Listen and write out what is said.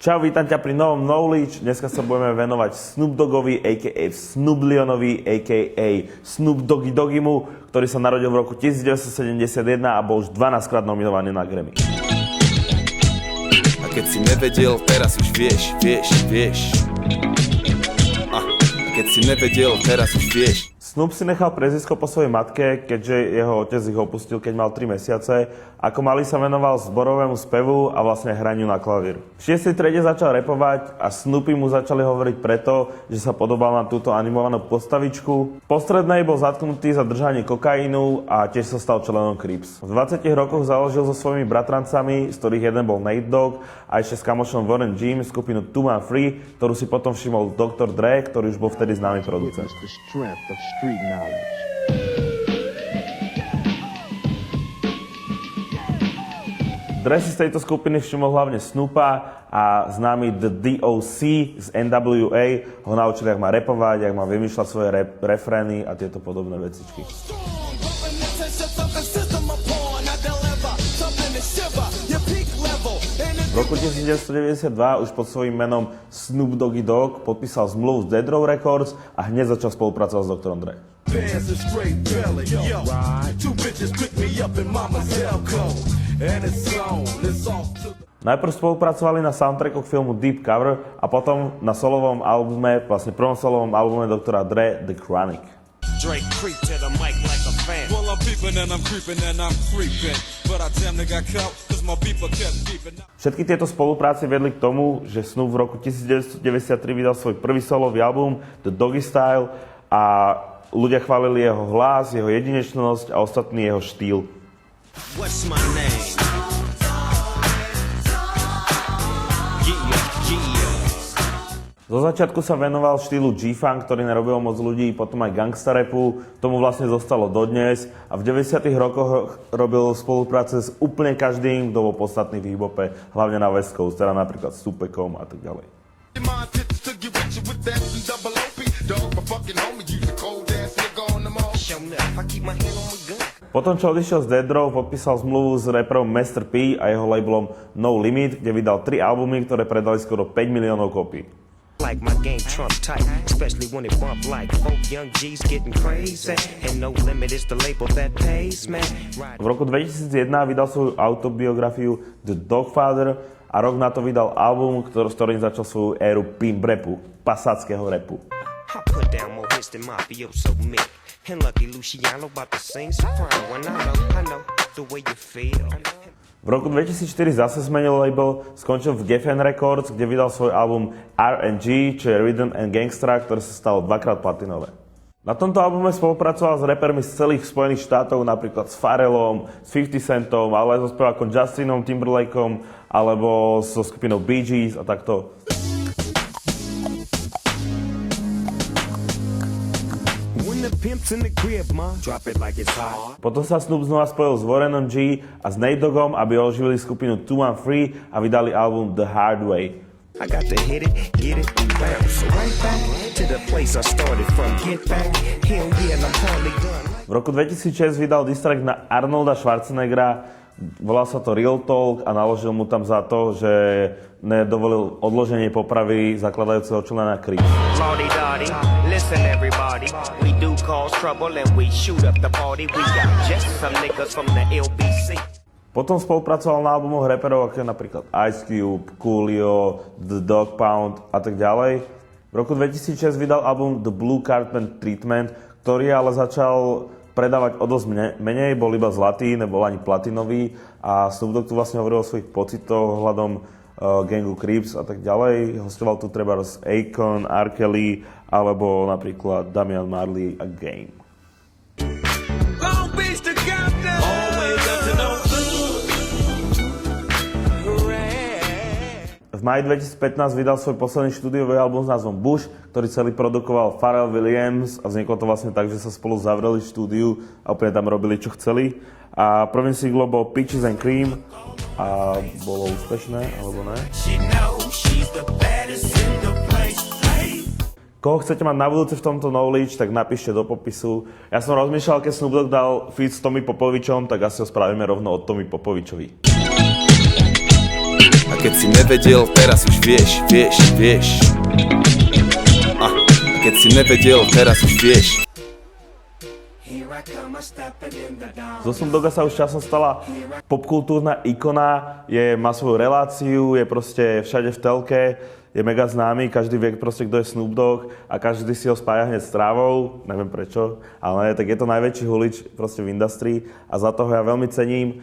Čau, vítam ťa pri novom Knowledge. Dneska sa budeme venovať Snoop Doggovi, a.k.a. Snoop Leonovi, a.k.a. Snoop Doggy Doggimu, ktorý sa narodil v roku 1971 a bol už 12-krát nominovaný na Grammy. A keď si nevedel, teraz už vieš. A keď si nevedel, teraz už vieš. Snoop si nechal prezvisko po svojej matke, keďže jeho otec ich opustil, keď mal 3 mesiace. Ako malý sa venoval zborovému spevu a vlastne hraniu na klavír. V 6. triede začal rapovať a Snoopy mu začali hovoriť preto, že sa podobal na túto animovanú postavičku. Po strednej bol zatknutý za držanie kokainu a tiež sa stal členom Crips. V 20 rokoch založil so svojimi bratrancami, z ktorých jeden bol Nate Dogg, a ešte s kamošom Warren G skupinu 2 Man Free, ktorú si potom všimol Dr. Dre, ktorý už bol vtedy známy producent. Dre si z tejto skupiny všimol hlavne Snoopa a známy The D.O.C. z NWA ho naučili, jak má rapovať, jak má vymýšľať svoje refrény a tieto podobné vecičky. V roku 1992 už pod svojím menom Snoop Doggy Dogg podpísal zmluvu s Death Row Records a hneď začal spolupracovať s Dr. Dre. Najprv spolupracovali na soundtrackoch filmu Deep Cover a potom na solovom albume, vlastne prvom solovom albume Dr. Dre, The Chronic. Drake creep to the mic like a fan. Well, I'm peeping and I'm creeping and I'm creeping. But I damn near got caught cause my beeper kept beeping. Všetky tieto spolupráce viedli k tomu, že Snoop v roku 1993 vydal svoj prvý solový album The Doggy Style a ľudia chválili jeho hlas, jeho jedinečnosť a ostatný jeho štýl. What's my name? Zo začiatku sa venoval štýlu G-Funk, ktorý nerobil moc ľudí, potom aj gangsta rapu, tomu vlastne zostalo dodnes a v 90. rokoch robil spolupráce s úplne každým, kto bol podstatný v hip-hope, hlavne na West Coast, teda napríklad s Tupekom a tak ďalej. Potom, čo odišiel z Death Row, podpísal zmluvu s raperom Master P a jeho labelom No Limit, kde vydal 3 albumy, ktoré predali skoro 5 miliónov kópií. Like my game Trump type, especially when it bump like folk young G's getting crazy and No Limit is the label that pays man. V roku 2001 vydal svoju autobiografiu The Dogfather a rok na to vydal album, s ktorým začal svoju éru pimp rapu, pasáckého rapu. I put down more hits than mafioso Mick and Lucky Luciano about to sing soprano when I know the way you feel. V roku 2004 zase zmenil label, skončil v Geffen Records, kde vydal svoj album R&G, čo je Rhythm and Gangstra, ktoré sa stalo 2-krát platinové. Na tomto albume spolupracoval s rapermi z celých Spojených štátov, napríklad s Pharrellom, s 50 Centom, ale aj so spevákom Justinom Timberlakeom, alebo so skupinou Bee Gees a takto. Potom sa Snoop znova spojil s Warrenom G a s Nate Doggom, aby oživili skupinu 2 Man Free a vydali album The Hard Way. V roku 2006 vydal diss track na Arnolda Schwarzeneggera, volal sa to Real Talk a naložil mu tam za to, že nedovolil odloženie popravy zakladajúceho člena Crips. Listen everybody, we do cause trouble and we shoot up the party. We got just some niggas from the LBC. Potom spolupracoval na albumoch raperov ako napríklad Ice Cube, Coolio, The Dog Pound a tak ďalej. V roku 2006 vydal album The Blue Cartman Treatment, ktorý ale začal predávať o dosť menej, bol iba zlatý, nebol ani platinový a Snoop Dogg tu vlastne hovoril o svojich pocitoch ohľadom gangu Crips a tak ďalej. Hostoval tu treba z Akon, R. Kelly alebo napríklad Damian Marley a Game. V máji 2015 vydal svoj posledný štúdiový album s názvom Bush, ktorý celý produkoval Pharrell Williams a vzniklo to vlastne tak, že sa spolu zavreli v štúdiu a úplne tam robili čo chceli. A prvým singlom bol Peaches and Cream a bolo úspešné, alebo ne? Koho chcete mať na budúce v tomto Knowledge, tak napíšte do popisu. Ja som rozmýšľal, keď Snoop Dogg dal feat s Tommy Popovičom, tak asi ho spravíme rovno od Tommy Popovičovi. keď si nevedel, teraz už vieš. Keď si nevedel, teraz už vieš. Zo Snoop Dogga sa už časom stala popkultúrna ikona, má svoju reláciu, je proste všade v telke, je mega známy, každý vie proste, kto je Snoop Dogg a každý si ho spája hneď s trávou, neviem prečo, ale tak je to najväčší hulič proste v industrii a za toho ja veľmi cením,